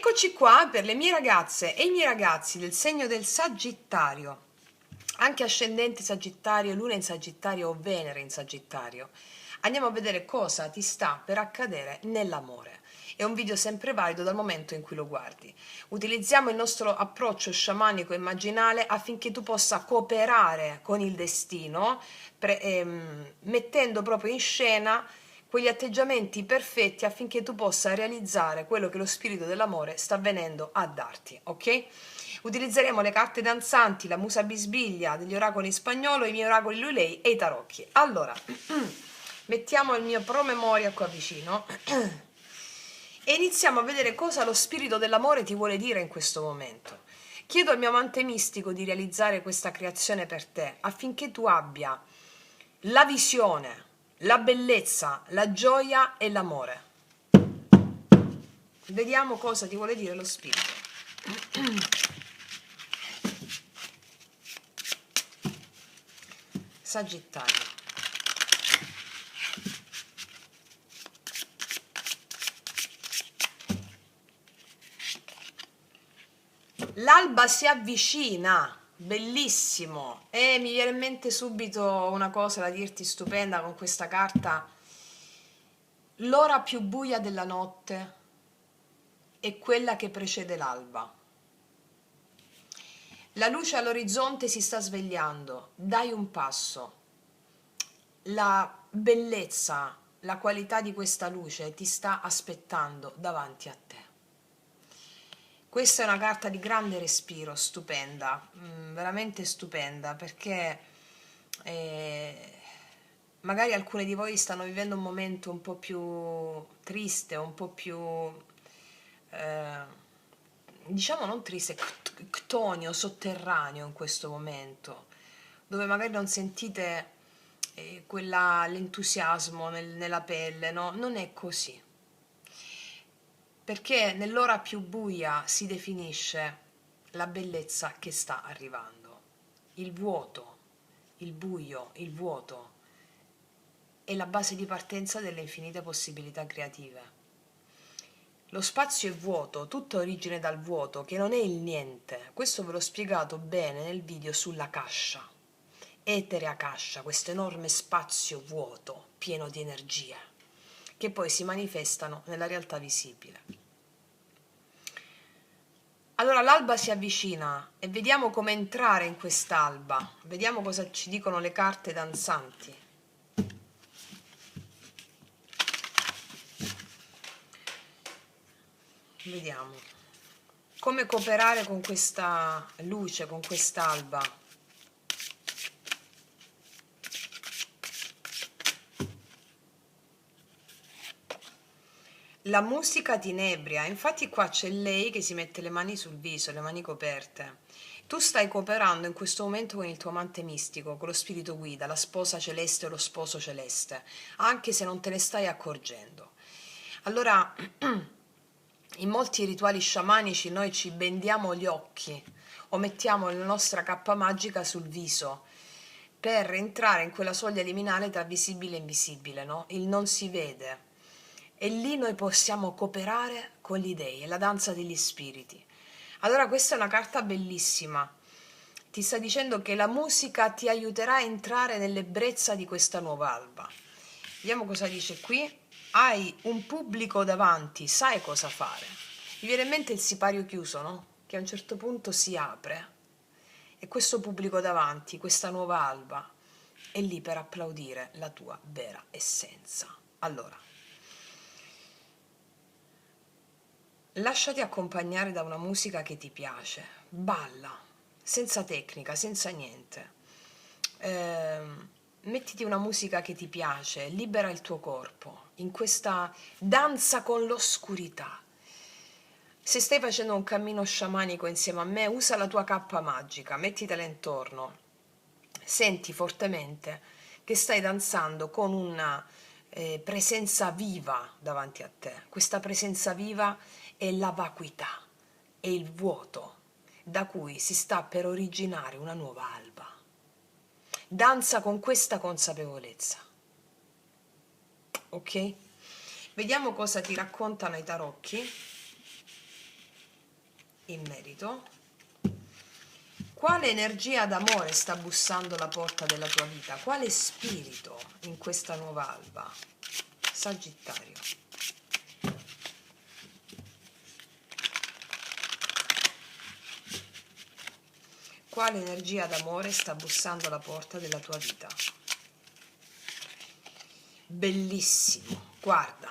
Eccoci qua per le mie ragazze e i miei ragazzi del segno del Sagittario, anche ascendente Sagittario, Luna in Sagittario o Venere in Sagittario. Andiamo a vedere cosa ti sta per accadere nell'amore. È un video sempre valido dal momento in cui lo guardi. Utilizziamo il nostro approccio sciamanico immaginale affinché tu possa cooperare con il destino, mettendo proprio in scena quegli atteggiamenti perfetti affinché tu possa realizzare quello che lo spirito dell'amore sta venendo a darti, ok? Utilizzeremo le carte danzanti, la musa bisbiglia degli oracoli in spagnolo, i miei oracoli lui lei e i tarocchi. Allora, mettiamo il mio promemoria qua vicino e iniziamo a vedere cosa lo spirito dell'amore ti vuole dire in questo momento. Chiedo al mio amante mistico di realizzare questa creazione per te affinché tu abbia la visione, la bellezza, la gioia e l'amore. Vediamo cosa ti vuole dire lo spirito. Sagittario. L'alba si avvicina, bellissimo, e mi viene in mente subito una cosa da dirti stupenda con questa carta. L'ora più buia della notte è quella che precede l'alba. La luce all'orizzonte si sta svegliando, dai un passo. La bellezza, la qualità di questa luce ti sta aspettando davanti a te. Questa è una carta di grande respiro, stupenda, veramente stupenda, perché magari alcune di voi stanno vivendo un momento un po' più triste, un po' più, diciamo non triste, ctonio, sotterraneo in questo momento, dove magari non sentite l'entusiasmo nella pelle, no? Non è così. Perché nell'ora più buia si definisce la bellezza che sta arrivando. Il vuoto, il buio, il vuoto è la base di partenza delle infinite possibilità creative. Lo spazio è vuoto, tutto origina dal vuoto, che non è il niente. Questo ve l'ho spiegato bene nel video sulla Akasha. Etere Akasha, questo enorme spazio vuoto, pieno di energie, che poi si manifestano nella realtà visibile. Allora l'alba si avvicina e vediamo come entrare in quest'alba, vediamo cosa ci dicono le carte danzanti. Vediamo come cooperare con questa luce, con quest'alba. La musica ti inebria, infatti qua c'è lei che si mette le mani sul viso, le mani coperte. Tu stai cooperando in questo momento con il tuo amante mistico, con lo spirito guida, la sposa celeste o lo sposo celeste, anche se non te ne stai accorgendo. Allora, in molti rituali sciamanici noi ci bendiamo gli occhi o mettiamo la nostra cappa magica sul viso per entrare in quella soglia liminale tra visibile e invisibile, no? Il non si vede. E lì noi possiamo cooperare con gli dei, è la danza degli spiriti. Allora questa è una carta bellissima, ti sta dicendo che la musica ti aiuterà a entrare nell'ebbrezza di questa nuova alba. Vediamo cosa dice qui. Hai un pubblico davanti, sai cosa fare. Mi viene in mente il sipario chiuso, no? Che a un certo punto si apre e questo pubblico davanti, questa nuova alba, è lì per applaudire la tua vera essenza. Allora, lasciati accompagnare da una musica che ti piace, balla, senza tecnica, senza niente. Mettiti una musica che ti piace, libera il tuo corpo in questa danza con l'oscurità. Se stai facendo un cammino sciamanico insieme a me, usa la tua cappa magica, mettitela intorno, senti fortemente che stai danzando con una presenza viva davanti a te. Questa presenza viva è la vacuità, è il vuoto da cui si sta per originare una nuova alba. Danza con questa consapevolezza, ok? Vediamo cosa ti raccontano i tarocchi. in merito. Quale energia d'amore sta bussando alla porta della tua vita? Quale spirito in questa nuova alba? Sagittario. Quale energia d'amore sta bussando alla porta della tua vita? Bellissimo, guarda,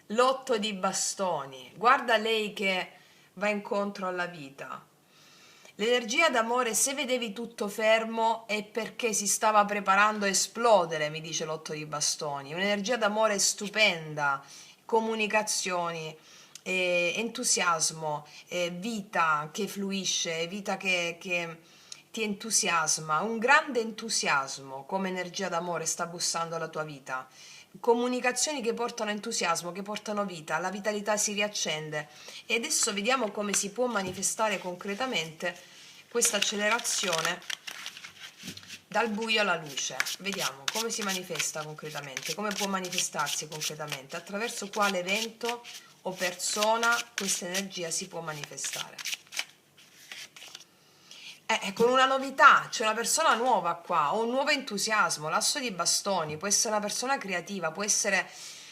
l'otto di bastoni, guarda lei che va incontro alla vita. L'energia d'amore, se vedevi tutto fermo, è perché si stava preparando a esplodere, mi dice l'otto di bastoni. Un'energia d'amore stupenda, comunicazioni, entusiasmo, vita che fluisce, vita che ti entusiasma, un grande entusiasmo come energia d'amore sta bussando alla tua vita. Comunicazioni che portano entusiasmo, che portano vita, la vitalità si riaccende e adesso vediamo come si può manifestare concretamente questa accelerazione dal buio alla luce. Vediamo come si manifesta concretamente, come può manifestarsi concretamente, attraverso quale evento o persona questa energia si può manifestare. Con una novità, c'è una persona nuova qua, ho un nuovo entusiasmo, l'asso di bastoni, può essere una persona creativa, può essere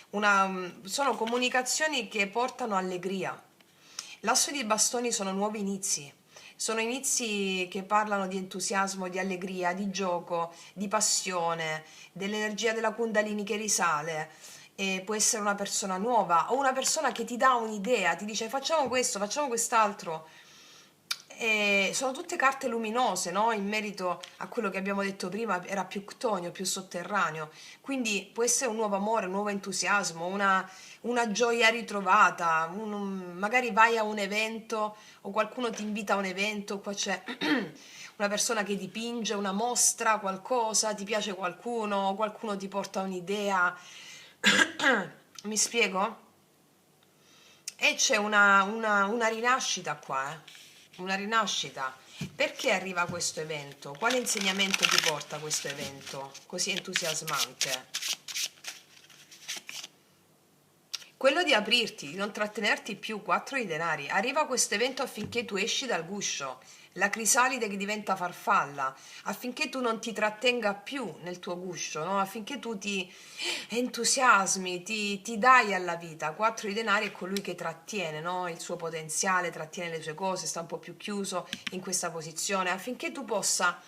sono comunicazioni che portano allegria. L'asso di bastoni sono inizi che parlano di entusiasmo, di allegria, di gioco, di passione, dell'energia della Kundalini che risale. E può essere una persona nuova o una persona che ti dà un'idea, ti dice facciamo questo, facciamo quest'altro. E sono tutte carte luminose, no? In merito a quello che abbiamo detto prima, era più ctonio, più sotterraneo. Quindi può essere un nuovo amore, un nuovo entusiasmo, una gioia ritrovata. Magari vai a un evento o qualcuno ti invita a un evento, qua c'è una persona che dipinge, una mostra, qualcosa, ti piace qualcuno, qualcuno ti porta un'idea. Mi spiego? E c'è una rinascita qua, una rinascita. Perché arriva questo evento? Quale insegnamento ti porta questo evento così entusiasmante? Quello di aprirti, di non trattenerti più, 4 di denari. Arriva questo evento affinché tu esci dal guscio, la crisalide che diventa farfalla, affinché tu non ti trattenga più nel tuo guscio, no? Affinché tu ti entusiasmi, ti dai alla vita. 4 di denari è colui che trattiene, no? Il suo potenziale, trattiene le sue cose, sta un po' più chiuso in questa posizione, affinché tu possa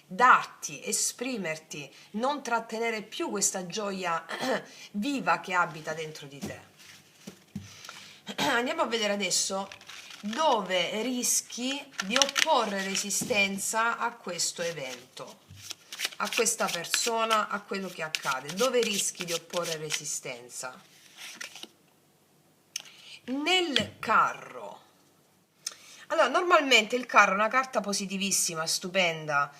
darti, esprimerti, non trattenere più questa gioia viva che abita dentro di te. Andiamo a vedere adesso dove rischi di opporre resistenza a questo evento, a questa persona, a quello che accade. Dove rischi di opporre resistenza? Nel carro. Allora, normalmente il carro è una carta positivissima, stupenda,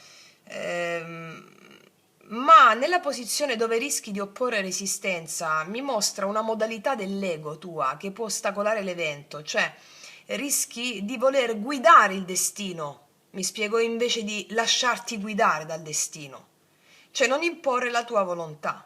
ma nella posizione dove rischi di opporre resistenza mi mostra una modalità dell'ego tua che può ostacolare l'evento, cioè rischi di voler guidare il destino, mi spiego, invece di lasciarti guidare dal destino, cioè non imporre la tua volontà.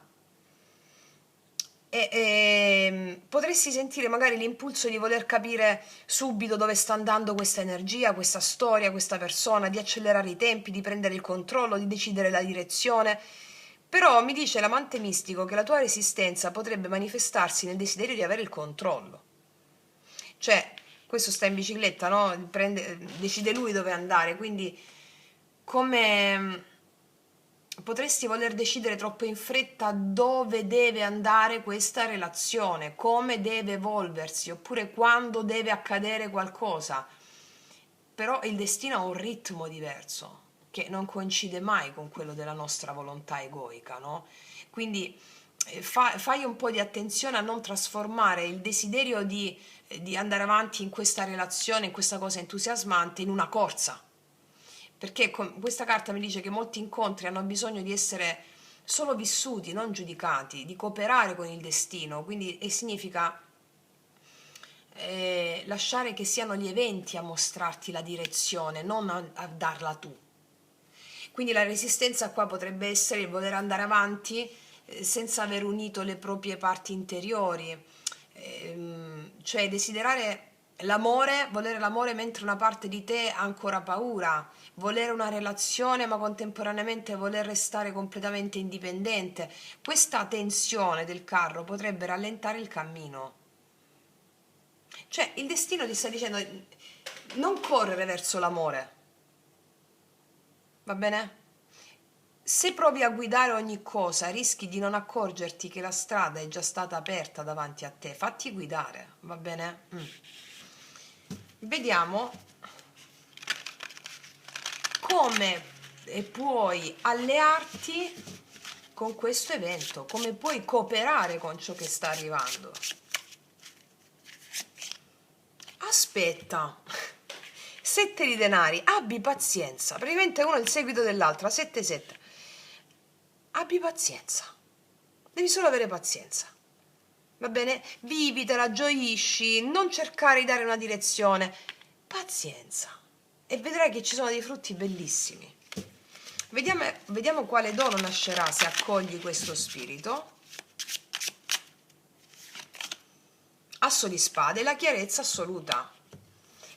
Potresti sentire magari l'impulso di voler capire subito dove sta andando questa energia, questa storia, questa persona, di accelerare i tempi, di prendere il controllo, di decidere la direzione. Però mi dice l'amante mistico che la tua resistenza potrebbe manifestarsi nel desiderio di avere il controllo. Cioè, questo sta in bicicletta, no? Decide lui dove andare, quindi come potresti voler decidere troppo in fretta dove deve andare questa relazione, come deve evolversi, oppure quando deve accadere qualcosa. Però il destino ha un ritmo diverso, che non coincide mai con quello della nostra volontà egoica, no? Quindi fai un po' di attenzione a non trasformare il desiderio di andare avanti in questa relazione, in questa cosa entusiasmante, in una corsa, perché questa carta mi dice che molti incontri hanno bisogno di essere solo vissuti, non giudicati, di cooperare con il destino, quindi significa lasciare che siano gli eventi a mostrarti la direzione, non a darla tu. Quindi la resistenza qua potrebbe essere il voler andare avanti senza aver unito le proprie parti interiori, cioè desiderare L'amore, volere l'amore mentre una parte di te ha ancora paura, volere una relazione ma contemporaneamente voler restare completamente indipendente. Questa tensione del carro potrebbe rallentare il cammino. Cioè, il destino ti sta dicendo non correre verso l'amore, va bene? Se provi a guidare ogni cosa, rischi di non accorgerti che la strada è già stata aperta davanti a te. Fatti guidare, va bene? Vediamo come puoi allearti con questo evento, come puoi cooperare con ciò che sta arrivando. Aspetta, 7 di denari, abbi pazienza, praticamente uno è il seguito dell'altro, 7-7. Abbi pazienza, devi solo avere pazienza, va bene? Vivitela, gioisci, non cercare di dare una direzione, pazienza, e vedrai che ci sono dei frutti bellissimi. Vediamo quale dono nascerà se accogli questo spirito. Asso di spade, la chiarezza assoluta,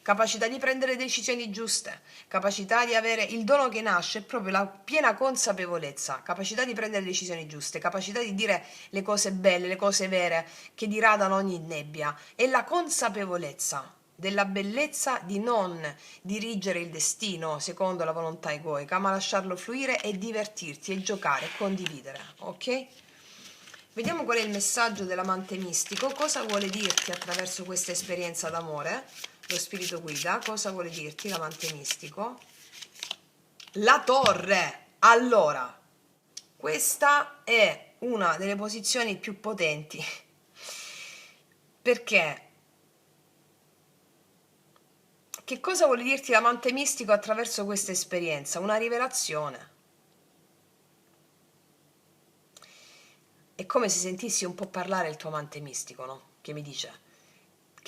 capacità di prendere decisioni giuste, capacità di avere il dono che nasce è proprio la piena consapevolezza, capacità di prendere decisioni giuste, capacità di dire le cose belle, le cose vere che diradano ogni nebbia, e la consapevolezza della bellezza di non dirigere il destino secondo la volontà egoica, ma lasciarlo fluire e divertirti e giocare e condividere, ok? Vediamo qual è il messaggio dell'amante mistico, cosa vuole dirti attraverso questa esperienza d'amore, lo spirito guida, cosa vuole dirti l'amante mistico? La torre! Allora, questa è una delle posizioni più potenti, perché che cosa vuole dirti l'amante mistico attraverso questa esperienza? Una rivelazione. È come se sentissi un po' parlare il tuo amante mistico, no? Che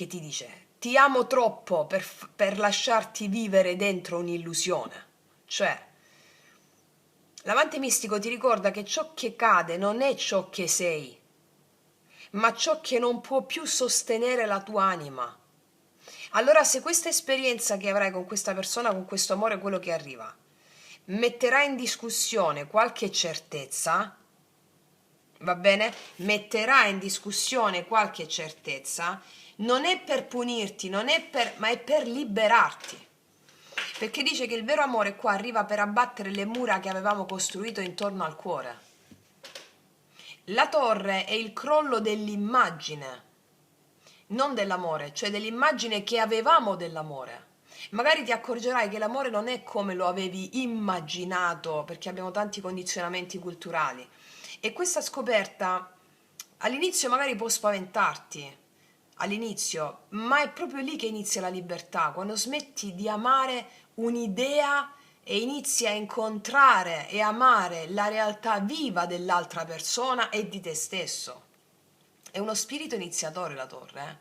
ti dice, ti amo troppo per lasciarti vivere dentro un'illusione. Cioè, l'amante mistico ti ricorda che ciò che cade non è ciò che sei, ma ciò che non può più sostenere la tua anima. Allora, se questa esperienza che avrai con questa persona, con questo amore, quello che arriva, metterà in discussione qualche certezza, va bene? Metterà in discussione qualche certezza, non è per punirti, ma è per liberarti. Perché dice che il vero amore qua arriva per abbattere le mura che avevamo costruito intorno al cuore. La torre è il crollo dell'immagine, non dell'amore, cioè dell'immagine che avevamo dell'amore. Magari ti accorgerai che l'amore non è come lo avevi immaginato, perché abbiamo tanti condizionamenti culturali. E questa scoperta all'inizio magari può spaventarti, all'inizio, ma è proprio lì che inizia la libertà, quando smetti di amare un'idea e inizi a incontrare e amare la realtà viva dell'altra persona e di te stesso. È uno spirito iniziatore la torre,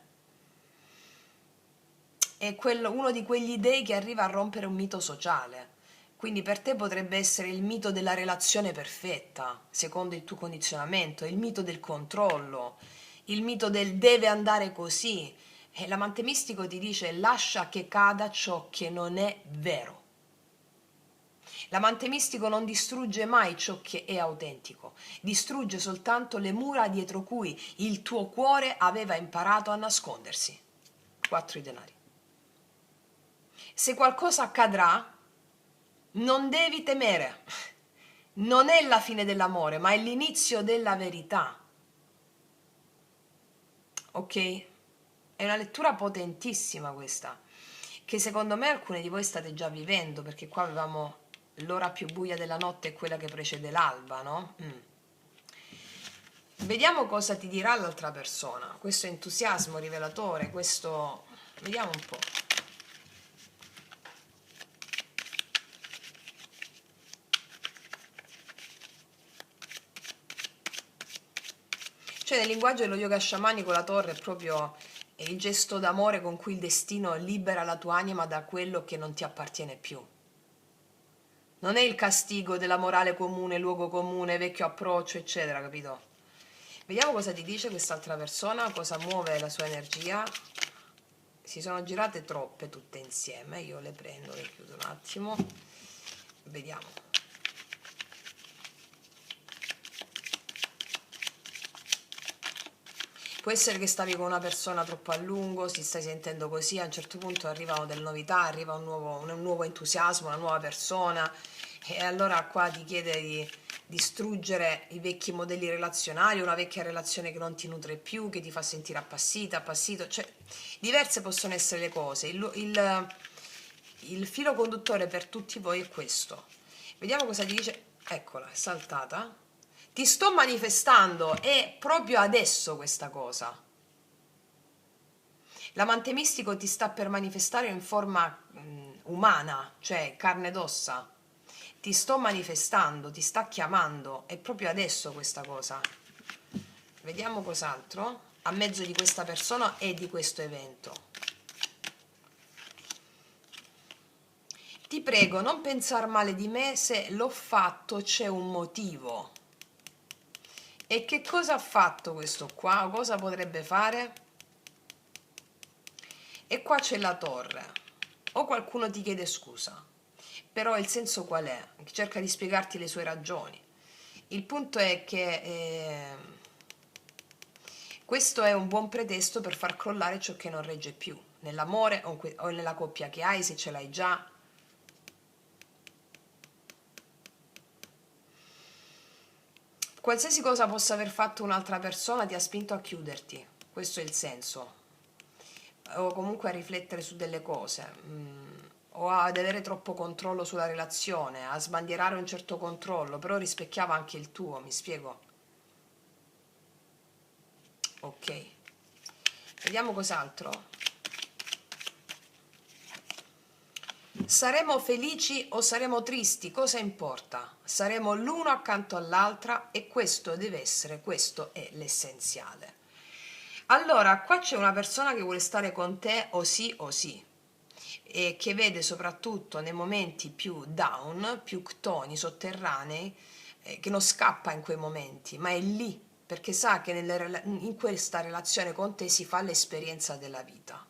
È uno di quegli dei che arriva a rompere un mito sociale. Quindi per te potrebbe essere il mito della relazione perfetta, secondo il tuo condizionamento, il mito del controllo, il mito del deve andare così. E l'amante mistico ti dice lascia che cada ciò che non è vero. L'amante mistico non distrugge mai ciò che è autentico, distrugge soltanto le mura dietro cui il tuo cuore aveva imparato a nascondersi. 4 i denari. Se qualcosa accadrà, non devi temere. Non è la fine dell'amore, ma è l'inizio della verità. Ok? È una lettura potentissima questa, che secondo me alcuni di voi state già vivendo, perché qua avevamo l'ora più buia della notte e quella che precede l'alba, no? Vediamo cosa ti dirà l'altra persona, questo entusiasmo rivelatore, questo... Vediamo un po'. Cioè nel linguaggio dello yoga sciamanico la torre è proprio il gesto d'amore con cui il destino libera la tua anima da quello che non ti appartiene più. Non è il castigo della morale comune, luogo comune, vecchio approccio, eccetera, capito? Vediamo cosa ti dice quest'altra persona, cosa muove la sua energia. si sono girate troppe tutte insieme, io le prendo, le chiudo un attimo, vediamo. Può essere che stavi con una persona troppo a lungo, si stai sentendo così, a un certo punto arrivano delle novità, arriva un nuovo entusiasmo, una nuova persona, e allora qua ti chiede di distruggere i vecchi modelli relazionali, una vecchia relazione che non ti nutre più, che ti fa sentire appassita, appassito, cioè diverse possono essere le cose. Il filo conduttore per tutti voi è questo. Vediamo cosa ti dice. Eccola, è saltata. Ti sto manifestando, è proprio adesso questa cosa. L'amante mistico ti sta per manifestare in forma umana, cioè carne ed ossa. Ti sto manifestando, ti sta chiamando, è proprio adesso questa cosa. Vediamo cos'altro a mezzo di questa persona e di questo evento. Ti prego, non pensare male di me, se l'ho fatto c'è un motivo. E che cosa ha fatto questo qua? O cosa potrebbe fare? E qua c'è la torre. O qualcuno ti chiede scusa. Però il senso qual è? Cerca di spiegarti le sue ragioni. Il punto è che questo è un buon pretesto per far crollare ciò che non regge più, nell'amore o nella coppia che hai, se ce l'hai già. Qualsiasi cosa possa aver fatto un'altra persona ti ha spinto a chiuderti, questo è il senso, o comunque a riflettere su delle cose, o ad avere troppo controllo sulla relazione, a sbandierare un certo controllo, però rispecchiava anche il tuo, mi spiego? Ok, vediamo cos'altro. Saremo felici o saremo tristi, cosa importa? Saremo l'uno accanto all'altra e questo deve essere, questo è l'essenziale. Allora, qua c'è una persona che vuole stare con te o sì, e che vede soprattutto nei momenti più down, più ctoni, sotterranei, che non scappa in quei momenti, ma è lì, perché sa che in questa relazione con te si fa l'esperienza della vita.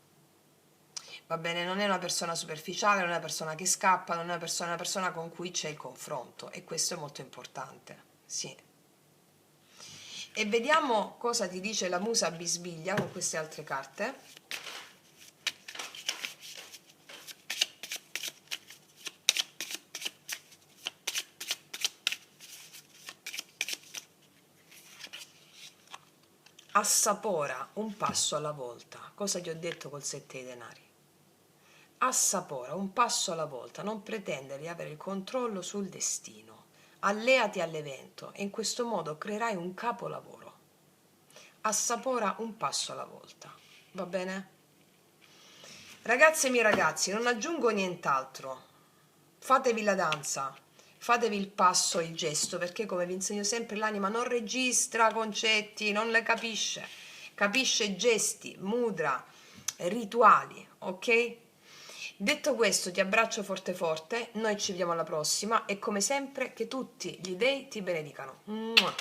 Va bene, non è una persona superficiale, non è una persona che scappa, non è una persona con cui c'è il confronto, e questo è molto importante, sì. E vediamo cosa ti dice la musa bisbiglia con queste altre carte. Assapora un passo alla volta. Cosa ti ho detto col 7 dei denari? Assapora un passo alla volta, non pretendere di avere il controllo sul destino. Alleati all'evento e in questo modo creerai un capolavoro. Assapora un passo alla volta. Va bene? Ragazze e miei ragazzi, non aggiungo nient'altro. Fatevi la danza, fatevi il passo, il gesto, perché come vi insegno sempre l'anima non registra concetti, non le capisce, capisce gesti, mudra, rituali, ok? Detto questo, ti abbraccio forte forte, noi ci vediamo alla prossima e come sempre che tutti gli dei ti benedicano. Mua.